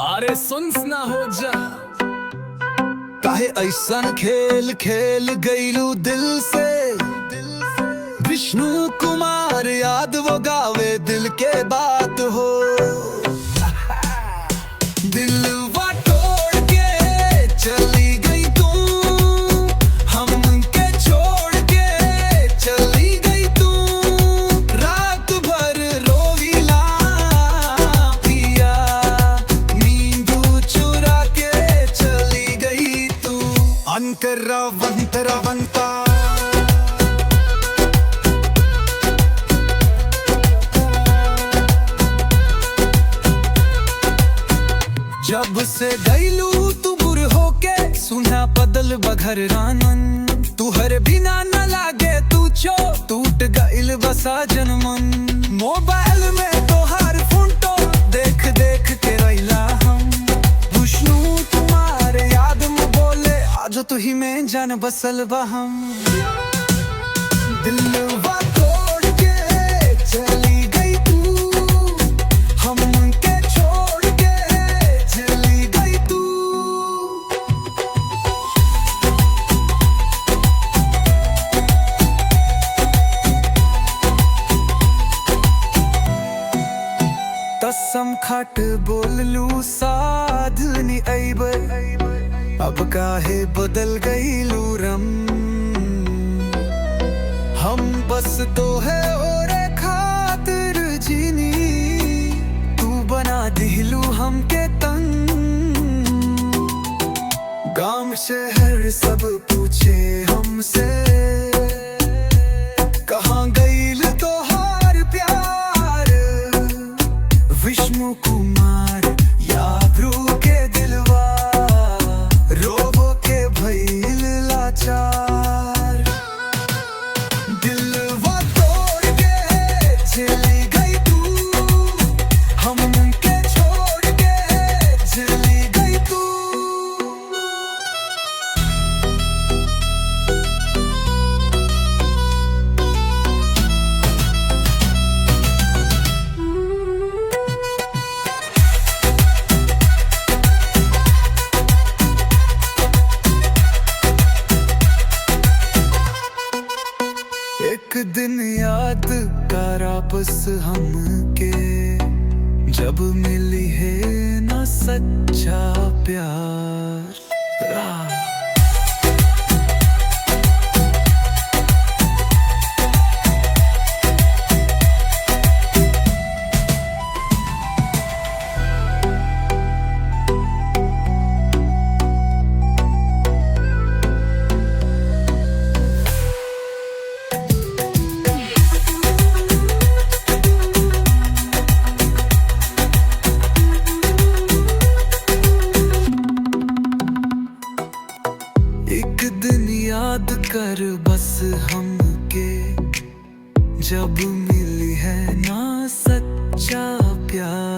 अरे सुन ना हो जा। काहे ऐसन खेल खेल गईलू दिल से। विष्णु कुमार याद वो गावे दिल के बात हो। दिल तोड़ के चली गई तू, हमके छोड़ के चली गई तू। रात भर रोविला पिया, नींदू चुरा के चली गई तू। अंतरा वंतरा वंता जब से गईलू तू बुर होके, सुना बदल बघर रानन। तू हर बिना न लागे तू चो, टूट गईल बसा जनमन। मोबाइल में तो हर फोटो देख देख के रहिला हम। विष्णु तुम्हारे याद में बोले आज तू ही में जान बसल बा हम। दिलवा तोड़ के चली गई तू, हमके छोड़ के चली गई तू। तसम खट बोललू साधनी अइबर, अब काहे बदल गईलू रम। हम बस तो है और खातिर जीनी, तू बना दिलू हमके तंग। गांव शहर सब पूछे हमसे, कहाँ गईल तोहार प्यार। विष्णु कुमार याद रू के दिलवा, रोबो के भइल लाचार। दिलवा तोड़ के चली गई तू, हमके छोड़ के चली गई तू। एक दिन याद कर आपस हमके, जब मिली है ना सच्चा प्यार। एक दिन याद कर बस हमके, जब मिली है ना सच्चा प्यार।